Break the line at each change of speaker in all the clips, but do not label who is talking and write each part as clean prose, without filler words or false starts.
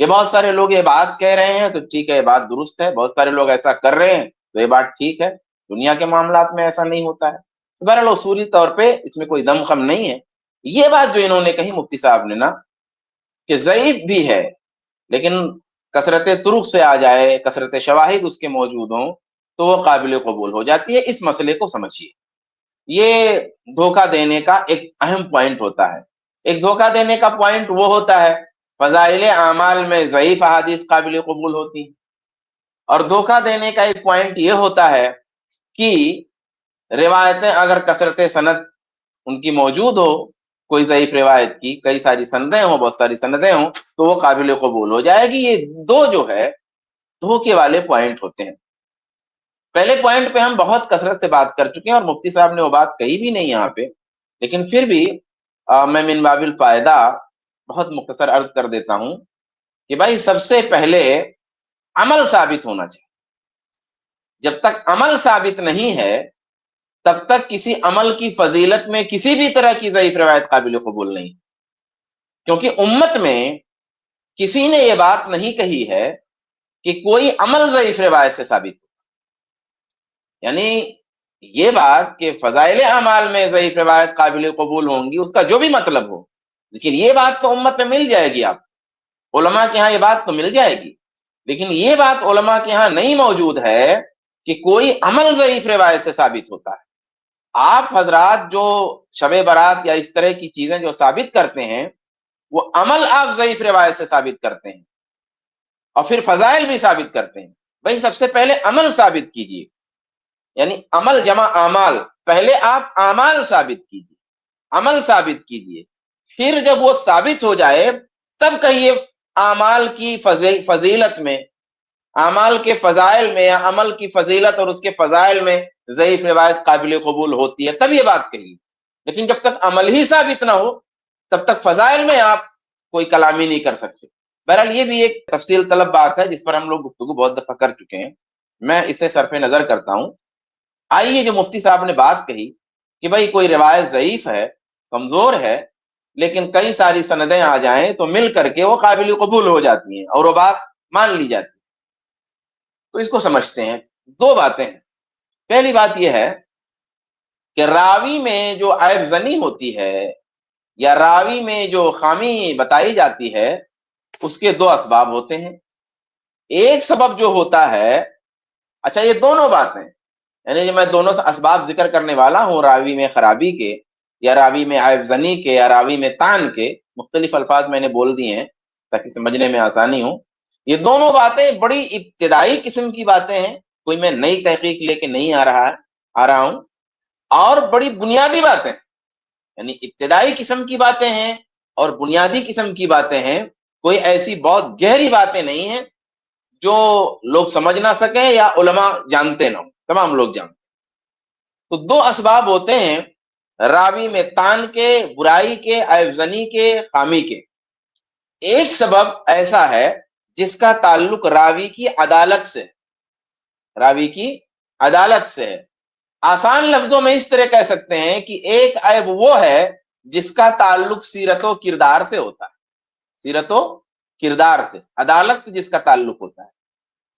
کہ بہت سارے لوگ یہ بات کہہ رہے ہیں تو ٹھیک ہے، یہ بات درست ہے، بہت سارے لوگ ایسا کر رہے ہیں تو یہ بات ٹھیک ہے۔ دنیا کے معاملات میں ایسا نہیں ہوتا ہے۔ بہرحال اصولی طور پہ اس میں کوئی دم خم نہیں ہے۔ یہ بات جو انہوں نے کہی مفتی صاحب نے نا، کہ ضعیف بھی ہے لیکن کثرت طرق سے آ جائے، کثرت شواہد اس کے موجود ہوں تو وہ قابل قبول ہو جاتی ہے۔ اس مسئلے کو سمجھیے، یہ دھوکہ دینے کا ایک اہم پوائنٹ ہوتا ہے۔ ایک دھوکہ دینے کا پوائنٹ وہ ہوتا ہے فضائل اعمال میں ضعیف احادیث قابل قبول ہوتی ہیں، اور دھوکہ دینے کا ایک پوائنٹ یہ ہوتا ہے کہ روایتیں اگر کثرت سند ان کی موجود ہو، کوئی ضعیف روایت کی کئی ساری سندیں ہوں، بہت ساری سندیں ہوں، تو وہ قابل قبول ہو جائے گی۔ یہ دو جو ہے دھوکے والے پوائنٹ ہوتے ہیں۔ پہلے پوائنٹ پہ ہم بہت کثرت سے بات کر چکے ہیں اور مفتی صاحب نے وہ بات کہی بھی نہیں یہاں پہ، لیکن پھر بھی میں من باب الفائدہ بہت مختصر عرض کر دیتا ہوں کہ بھائی سب سے پہلے عمل ثابت ہونا چاہیے۔ جب تک عمل ثابت نہیں ہے تب تک کسی عمل کی فضیلت میں کسی بھی طرح کی ضعیف روایت قابل قبول نہیں، کیونکہ امت میں کسی نے یہ بات نہیں کہی ہے کہ کوئی عمل ضعیف روایت سے ثابت ہو۔ یعنی یہ بات کہ فضائل اعمال میں ضعیف روایت قابل قبول ہوں گی، اس کا جو بھی مطلب ہو، لیکن یہ بات تو امت میں مل جائے گی، آپ علماء کے ہاں یہ بات تو مل جائے گی، لیکن یہ بات علماء کے ہاں نہیں موجود ہے کہ کوئی عمل ضعیف روایت سے ثابت ہوتا ہے۔ آپ حضرات جو شب برات یا اس طرح کی چیزیں جو ثابت کرتے ہیں، وہ عمل آپ ضعیف روایت سے ثابت کرتے ہیں اور پھر فضائل بھی ثابت کرتے ہیں۔ بھائی سب سے پہلے عمل ثابت کیجئے، یعنی عمل جمع اعمال، پہلے آپ اعمال ثابت کیجئے، عمل ثابت کیجئے، پھر جب وہ ثابت ہو جائے تب کہیے اعمال کی فضیلت میں، اعمال کے فضائل میں یا عمل کی فضیلت اور اس کے فضائل میں ضعیف روایت قابل قبول ہوتی ہے، تب یہ بات کہیے۔ لیکن جب تک عمل ہی ثابت نہ ہو تب تک فضائل میں آپ کوئی کلامی نہیں کر سکتے۔ بہرحال یہ بھی ایک تفصیل طلب بات ہے جس پر ہم لوگ گفتگو بہت دفعہ کر چکے ہیں، میں اسے صرف نظر کرتا ہوں۔ آئیے جو مفتی صاحب نے بات کہی کہ بھائی کوئی روایت ضعیف ہے، کمزور ہے، لیکن کئی ساری سندیں آ جائیں تو مل کر کے وہ قابل قبول ہو جاتی ہیں اور وہ بات مان لی جاتی ہے۔ تو اس کو سمجھتے ہیں، دو باتیں ہیں۔ پہلی بات یہ ہے کہ راوی میں جو عیب زنی ہوتی ہے یا راوی میں جو خامی بتائی جاتی ہے، اس کے دو اسباب ہوتے ہیں۔ ایک سبب جو ہوتا ہے، اچھا یہ دونوں باتیں، یعنی جو میں دونوں اسباب ذکر کرنے والا ہوں، راوی میں خرابی کے یا راوی میں عیب زنی کے یا راوی میں طعن کے، مختلف الفاظ میں نے بول دیے ہیں تاکہ سمجھنے میں آسانی ہو۔ یہ دونوں باتیں بڑی ابتدائی قسم کی باتیں ہیں، کوئی میں نئی تحقیق لے کے نہیں آ رہا ہوں، اور بڑی بنیادی باتیں، یعنی ابتدائی قسم کی باتیں ہیں اور بنیادی قسم کی باتیں ہیں، کوئی ایسی بہت گہری باتیں نہیں ہیں جو لوگ سمجھ نہ سکیں یا علماء جانتے نہ ہوں، تمام لوگ جانتے۔ تو دو اسباب ہوتے ہیں راوی میں طعن کے، برائی کے، عیب زنی کے، خامی کے۔ ایک سبب ایسا ہے جس کا تعلق راوی کی عدالت سے، راوی کی عدالت سے ہے۔ آسان لفظوں میں اس طرح کہہ سکتے ہیں کہ ایک عیب وہ ہے جس کا تعلق سیرت و کردار سے ہوتا ہے، سیرت و کردار سے، عدالت سے جس کا تعلق ہوتا ہے۔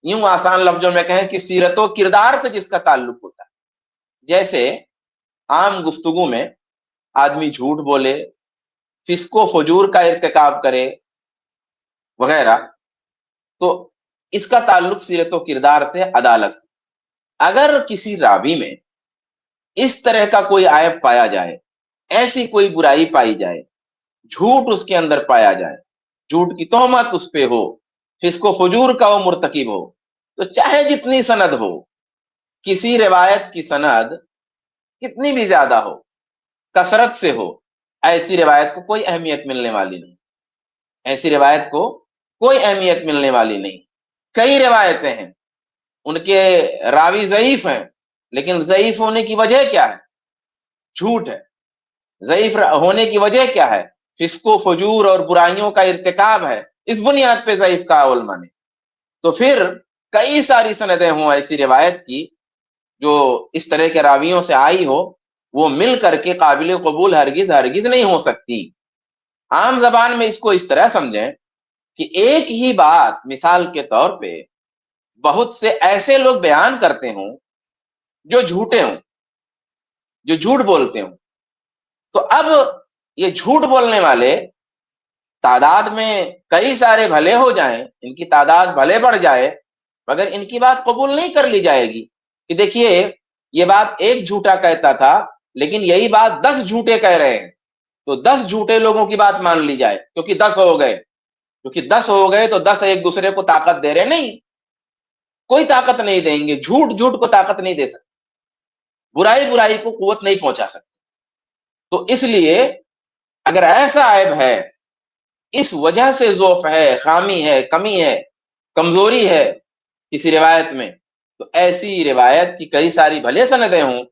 یوں آسان لفظوں میں کہیں کہ سیرت و کردار سے جس کا تعلق ہوتا ہے۔ جیسے عام گفتگو میں آدمی جھوٹ بولے، فسق و فجور کا ارتکاب کرے وغیرہ، تو اس کا تعلق سیرت و کردار سے، عدالت سے۔ اگر کسی راوی میں اس طرح کا کوئی عیب پایا جائے، ایسی کوئی برائی پائی جائے، جھوٹ اس کے اندر پایا جائے، جھوٹ کی تہمت اس پہ ہو، فسق و فجور کا وہ مرتکب ہو، تو چاہے جتنی سند ہو، کسی روایت کی سند کتنی بھی زیادہ ہو، کثرت سے ہو، ایسی روایت کو کوئی اہمیت ملنے والی نہیں، ایسی روایت کو کوئی اہمیت ملنے والی نہیں۔ کئی روایتیں ہیں ان کے راوی ضعیف ہیں، لیکن ضعیف ہونے کی وجہ کیا ہے؟ جھوٹ ہے۔ ضعیف ہونے کی وجہ کیا ہے؟ فسق و فجور اور برائیوں کا ارتکاب ہے، اس بنیاد پہ ضعیف کہا علماء نے۔ تو پھر کئی ساری سندیں ہوں ایسی روایت کی جو اس طرح کے راویوں سے آئی ہو، وہ مل کر کے قابل قبول ہرگز نہیں ہو سکتی۔ عام زبان میں اس کو اس طرح سمجھیں کہ ایک ہی بات مثال کے طور پہ بہت سے ایسے لوگ بیان کرتے ہوں جو جھوٹے ہوں، جو جھوٹ بولتے ہوں، تو اب یہ جھوٹ بولنے والے تعداد میں کئی سارے بھلے ہو جائیں، ان کی تعداد بھلے بڑھ جائے، مگر ان کی بات قبول نہیں کر لی جائے گی کہ دیکھیے یہ بات ایک جھوٹا کہتا تھا لیکن یہی بات 10 جھوٹے کہہ رہے ہیں، تو 10 جھوٹے لوگوں کی بات مان لی جائے کیونکہ 10 ہو گئے، کیونکہ 10 ہو گئے تو 10 ایک دوسرے کو طاقت دے رہے نہیں، کوئی طاقت نہیں دیں گے، جھوٹ جھوٹ کو طاقت نہیں دے سکتے، برائی برائی کو قوت نہیں پہنچا سکتے۔ تو اس لیے اگر ایسا عیب ہے، اس وجہ سے ضعف ہے، خامی ہے، کمی ہے، کمزوری ہے کسی روایت میں، تو ایسی روایت کی کئی ساری بھلے سندیں ہوں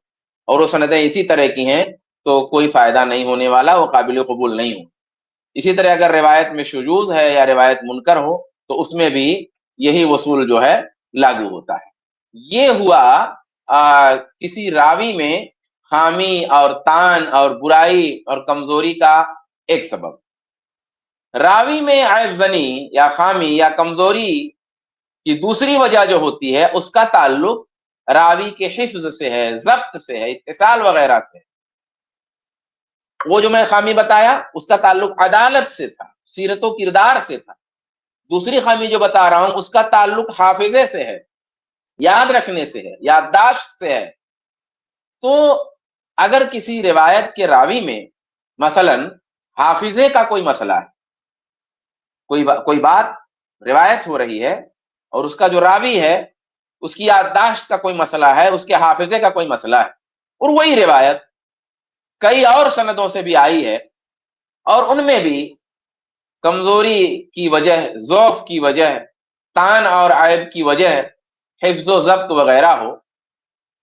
اور وہ سندیں اسی طرح کی ہیں تو کوئی فائدہ نہیں ہونے والا، وہ قابل قبول نہیں ہو۔ اسی طرح اگر روایت میں شذوذ ہے یا روایت منکر ہو تو اس میں بھی یہی اصول جو ہے لاگو ہوتا ہے۔ یہ ہوا کسی راوی میں خامی اور تان اور برائی اور کمزوری کا ایک سبب۔ راوی میں عیب زنی یا خامی یا کمزوری کی دوسری وجہ جو ہوتی ہے اس کا تعلق راوی کے حفظ سے ہے، ضبط سے ہے، اتصال وغیرہ سے۔ وہ جو میں خامی بتایا اس کا تعلق عدالت سے تھا، سیرت و کردار سے تھا۔ دوسری خامی جو بتا رہا ہوں اس کا تعلق حافظے سے ہے، یاد رکھنے سے ہے، یادداشت سے ہے۔ تو اگر کسی روایت کے راوی میں مثلا حافظے کا کوئی مسئلہ ہے، کوئی بات روایت ہو رہی ہے اور اس کا جو راوی ہے اس کی یادداشت کا کوئی مسئلہ ہے، اس کے حافظے کا کوئی مسئلہ ہے، اور وہی روایت کئی اور سندوں سے بھی آئی ہے اور ان میں بھی کمزوری کی وجہ، ضعف کی وجہ، تان اور عیب کی وجہ حفظ و ضبط وغیرہ ہو،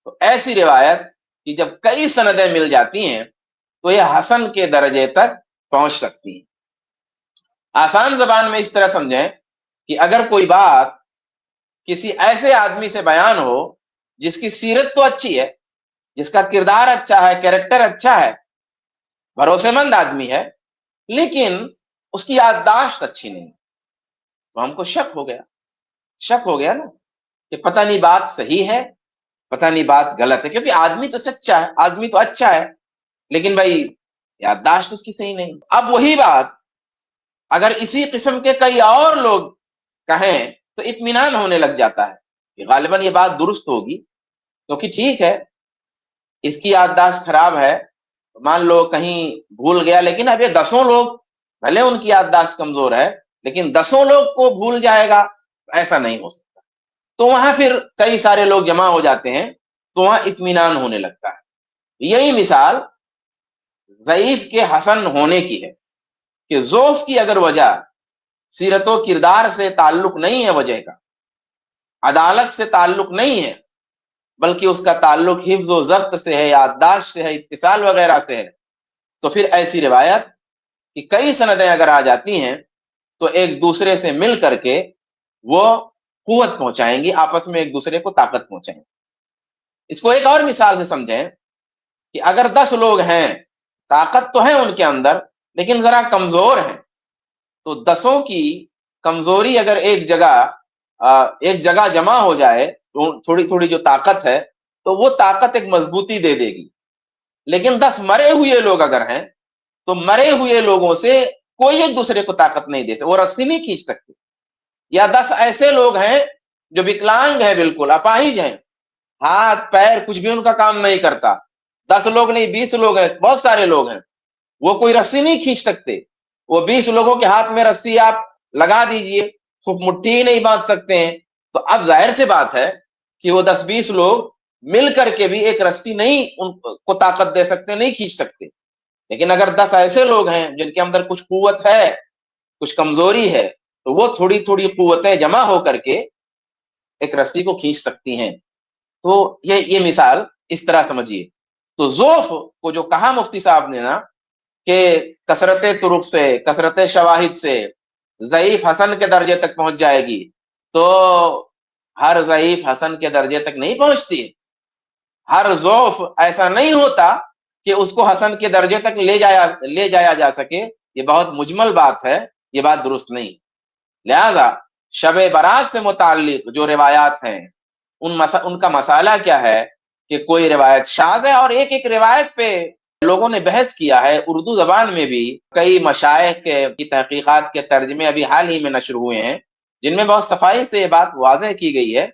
تو ایسی روایت کی جب کئی سندیں مل جاتی ہیں تو یہ حسن کے درجے تک پہنچ سکتی ہیں۔ آسان زبان میں اس طرح سمجھیں کہ اگر کوئی بات کسی ایسے آدمی سے بیان ہو جس کی سیرت تو اچھی ہے، جس کا کردار اچھا ہے، کیریکٹر اچھا ہے، بھروسے مند آدمی ہے، لیکن اس کی یادداشت اچھی نہیں، تو ہم کو شک ہو گیا نا کہ پتہ نہیں بات صحیح ہے، پتہ نہیں بات غلط ہے، کیونکہ آدمی تو سچا ہے، آدمی تو اچھا ہے، لیکن بھائی یادداشت اس کی صحیح نہیں۔ اب وہی بات اگر اسی قسم کے کئی اور لوگ کہیں تو اطمینان ہونے لگ جاتا ہے کہ غالباً یہ بات درست ہوگی، کیونکہ ٹھیک ہے اس کی یادداشت خراب ہے، مان لو کہیں بھول گیا، لیکن اب یہ 10 لوگ بھلے ان کی یادداشت کمزور ہے لیکن 10 لوگ کو بھول جائے گا، ایسا نہیں ہو سکتا۔ تو وہاں پھر کئی سارے لوگ جمع ہو جاتے ہیں تو وہاں اطمینان ہونے لگتا ہے۔ یہی مثال ضعیف کے حسن ہونے کی ہے کہ ضعف کی اگر وجہ سیرت و کردار سے تعلق نہیں ہے، وجہ کا عدالت سے تعلق نہیں ہے، بلکہ اس کا تعلق حفظ و ضبط سے ہے، یادداشت سے ہے، اتصال وغیرہ سے ہے، تو پھر ایسی روایت کہ کئی سندیں اگر آ جاتی ہیں تو ایک دوسرے سے مل کر کے وہ قوت پہنچائیں گی، آپس میں ایک دوسرے کو طاقت پہنچائیں گی۔ اس کو ایک اور مثال سے سمجھیں کہ اگر 10 لوگ ہیں، طاقت تو ہے ان کے اندر لیکن ذرا کمزور ہیں، تو 10 کی کمزوری اگر ایک جگہ جمع ہو جائے تو تھوڑی تھوڑی جو طاقت ہے تو وہ طاقت ایک مضبوطی دے دے گی۔ لیکن 10 مرے ہوئے لوگ اگر ہیں تو مرے ہوئے لوگوں سے کوئی ایک دوسرے کو طاقت نہیں دے سکتے، وہ رسی نہیں کھینچ سکتے۔ یا 10 ایسے لوگ ہیں جو وکلانگ ہیں، بالکل اپاہج ہیں، ہاتھ پیر کچھ بھی ان کا کام نہیں کرتا، 10 لوگ نہیں 20 لوگ ہیں، بہت سارے لوگ ہیں، وہ کوئی رسی نہیں کھینچ سکتے، وہ 20 لوگوں کے ہاتھ میں رسی آپ لگا دیجئے، خوب مٹھی ہی نہیں باندھ سکتے ہیں، تو اب ظاہر سی بات ہے کہ وہ 10-20 لوگ مل کر کے بھی ایک رسی نہیں ان کو طاقت دے سکتے، نہیں کھینچ سکتے۔ لیکن اگر 10 ایسے لوگ ہیں جن کے اندر کچھ قوت ہے، کچھ کمزوری ہے، تو وہ تھوڑی تھوڑی قوتیں جمع ہو کر کے ایک رسی کو کھینچ سکتی ہیں۔ تو یہ مثال اس طرح سمجھیے۔ تو ضعف کو جو کہا مفتی صاحب نے نا کہ کثرت طرق سے، کثرت شواہد سے ضعیف حسن کے درجے تک پہنچ جائے گی، تو ہر ضعیف حسن کے درجے تک نہیں پہنچتی، ہر ضعف ایسا نہیں ہوتا کہ اس کو حسن کے درجے تک لے جایا جا سکے، یہ بہت مجمل بات ہے، یہ بات درست نہیں۔ لہذا شب برات سے متعلق جو روایات ہیں ان کا مسئلہ کیا ہے کہ کوئی روایت شاذ ہے، اور ایک ایک روایت پہ لوگوں نے بحث کیا ہے اردو زبان میں بھی. کئی مشائخ کی تحقیقات کے ترجمے ابھی حال ہی میں نشر ہوئے ہیں، جن میں بہت صفائی سے یہ بات واضح کی گئی ہے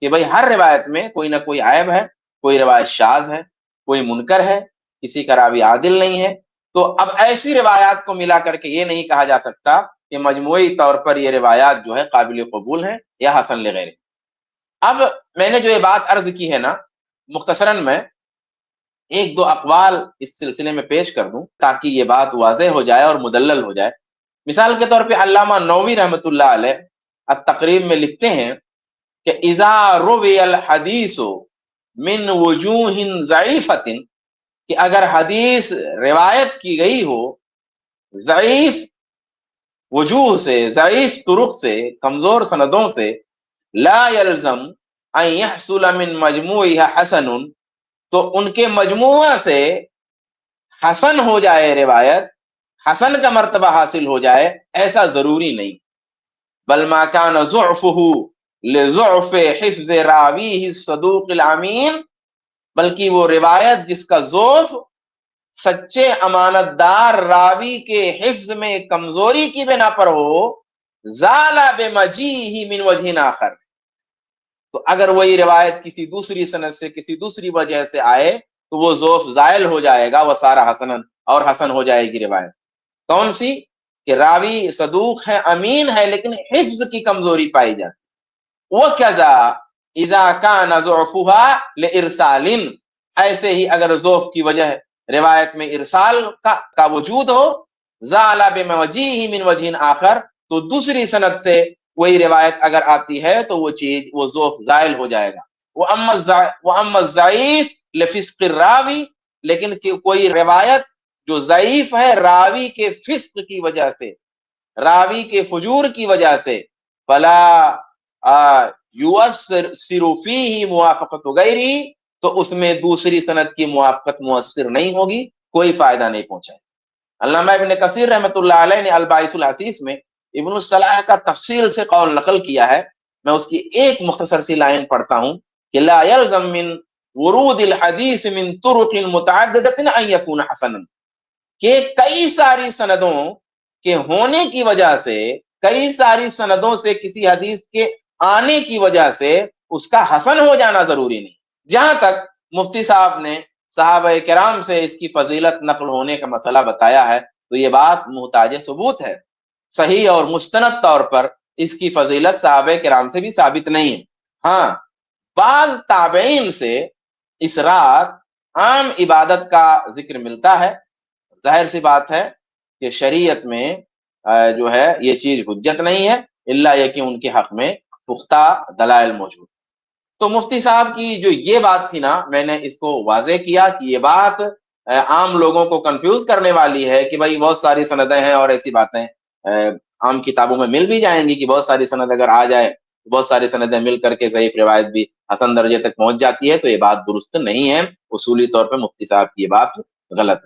کہ بھئی ہر روایت میں کوئی نہ کوئی عیب ہے، کوئی روایت شاذ ہے، کوئی منکر ہے، کسی کا راوی عادل نہیں ہے. تو اب ایسی روایات کو ملا کر کے یہ نہیں کہا جا سکتا کہ مجموعی طور پر یہ روایات جو ہے قابل قبول ہیں یا حسن لغیرہ. اب میں نے جو یہ بات عرض کی ہے نا، مختصراً میں ایک دو اقوال اس سلسلے میں پیش کر دوں تاکہ یہ بات واضح ہو جائے اور مدلل ہو جائے. مثال کے طور پہ علامہ نووی رحمۃ اللہ علیہ التقریب میں لکھتے ہیں کہ اذا روی الحدیث من وجوہ ضعیفۃ، کہ اگر حدیث روایت کی گئی ہو ضعیف وجوہ سے، ضعیف طرق سے، کمزور سندوں سے، لا یلزم ان یحصل من مجموعها حسن، تو ان کے مجموعہ سے حسن ہو جائے، روایت حسن کا مرتبہ حاصل ہو جائے، ایسا ضروری نہیں. بل ما كان ضعفه لضعف حفظ راویہ الصدوق الامین، بلکہ وہ روایت جس کا ضعف سچے امانت دار راوی کے حفظ میں کمزوری کی بنا پر ہو، زال بمجیہ من وجہ آخر، تو اگر وہی روایت کسی دوسری سند سے، کسی دوسری وجہ سے آئے تو وہ ضعف زائل ہو جائے گا، وہ سارا حسن اور حسن ہو جائے گی روایت. کون سی؟ کہ راوی صدوق ہے، امین ہے، لیکن حفظ کی کمزوری پائی جاتی. وَكَذَا اِذَا كَانَ ضُعْفُهَا لِإِرْسَالٍ، ایسے ہی اگر ضعف کی وجہ روایت میں ارسال کا وجود ہو، زَعَلَ بِمَوَجِيهِ مِنْ وَجْهٍ آخر، تو دوسری سند سے وہی روایت اگر آتی ہے تو وہ چیز، وہ ضعف زائل ہو جائے گا. وَأَمَّا الضَّعِيفُ لِفِسْقِ الرَّاوِي، لیکن کوئی روایت جو ضعیف ہے راوی کے فسق کی وجہ سے، راوی کے فجور کی وجہ سے، فلا یؤثر فیہ موافقت غیرہ، تو اس میں دوسری سند کی موافقت مؤثر نہیں ہوگی، کوئی فائدہ نہیں پہنچائے. علامہ ابن کثیر رحمۃ اللہ علیہ نے الباعث الحسیث میں ابن الصلاح کا تفصیل سے قول نقل کیا ہے. میں اس کی ایک مختصر سی لائن پڑھتا ہوں کہ لا یلزم من ورود الحدیث من طرق متعددۃ ان یکون حسنا، کہ کئی ساری سندوں کے ہونے کی وجہ سے، کئی ساری سندوں سے کسی حدیث کے آنے کی وجہ سے اس کا حسن ہو جانا ضروری نہیں. جہاں تک مفتی صاحب نے صحابہ کرام سے اس کی فضیلت نقل ہونے کا مسئلہ بتایا ہے تو یہ بات محتاج ثبوت ہے. صحیح اور مستند طور پر اس کی فضیلت صحابہ کرام سے بھی ثابت نہیں ہے. ہاں، بعض تابعین سے اس رات عام عبادت کا ذکر ملتا ہے. ظاہر سی بات ہے کہ شریعت میں جو ہے یہ چیز حجت نہیں ہے الا یہ کہ ان کے حق میں پختہ دلائل موجود. تو مفتی صاحب کی جو یہ بات تھی نا، میں نے اس کو واضح کیا کہ یہ بات عام لوگوں کو کنفیوز کرنے والی ہے کہ بھائی بہت ساری سندیں ہیں، اور ایسی باتیں عام کتابوں میں مل بھی جائیں گی کہ بہت ساری سند اگر آ جائے، بہت ساری سندیں مل کر کے ضعیف روایت بھی حسن درجے تک پہنچ جاتی ہے. تو یہ بات درست نہیں ہے، اصولی طور پہ مفتی صاحب کی یہ بات غلط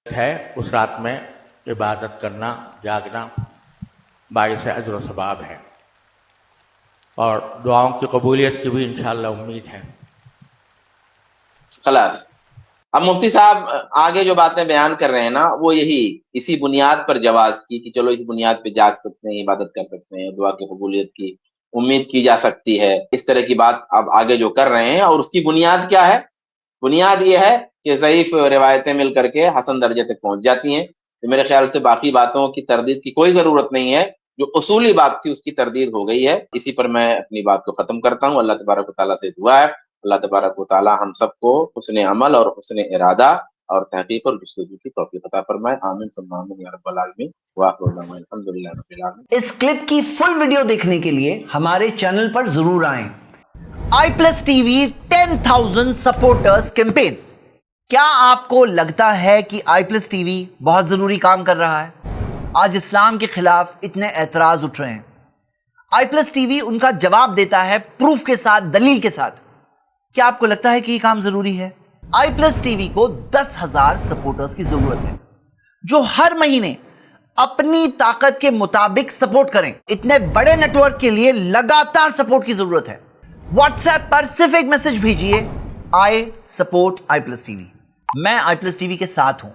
ہے. اس رات میں عبادت کرنا، جاگنا باعث اجر و ثواب ہے، اور دعاؤں کی قبولیت کی بھی انشاءاللہ امید ہے.
خلاص اب مفتی صاحب آگے جو باتیں بیان کر رہے ہیں نا، وہ یہی اسی بنیاد پر جواز کی کہ چلو اس بنیاد پہ جاگ سکتے ہیں، عبادت کر سکتے ہیں، دعا کی قبولیت کی امید کی جا سکتی ہے، اس طرح کی بات اب آگے جو کر رہے ہیں. اور اس کی بنیاد کیا ہے؟ بنیاد یہ ہے کہ ضعیف روایتیں مل کر کے حسن درجے تک پہنچ جاتی ہیں. تو میرے خیال سے باقی باتوں کی تردید کی کوئی ضرورت نہیں ہے، جو اصولی بات تھی اس کی تردید ہو گئی ہے. اسی پر میں اپنی بات کو ختم کرتا ہوں. اللہ تبارک و تعالیٰ سے دعا ہے اللہ تبارک و تعالیٰ ہم سب کو حسن عمل اور حسن ارادہ اور تحقیق اور جستجو کی توفیق عطا فرمائے. آمین ثم آمین یا رب العالمین. وآخر دعوانا الحمدللہ رب العالمین.
اس کلپ کی فل ویڈیو دیکھنے کے لیے ہمارے چینل پر ضرور آئیں. I plus T V 10,000 supporters campaign. کیا آپ کو لگتا ہے کہ آئی پلس ٹی وی بہت ضروری کام کر رہا ہے؟ آج اسلام کے خلاف اتنے اعتراض اٹھ رہے ہیں. آئی پلس ٹی وی ان کا جواب دیتا ہے پروف کے ساتھ، دلیل کے ساتھ. کیا آپ کو لگتا ہے کہ یہ کام ضروری ہے؟ آئی پلس ٹی وی کو 10,000 سپورٹرز کی ضرورت ہے جو ہر مہینے اپنی طاقت کے مطابق سپورٹ کریں. اتنے بڑے نیٹ ورک کے لیے لگاتار سپورٹ کی ضرورت ہے. واٹس ایپ پر صرف ایک میسج بھیجیے, I support iPlus TV. میں iPlus TV کے ساتھ ہوں.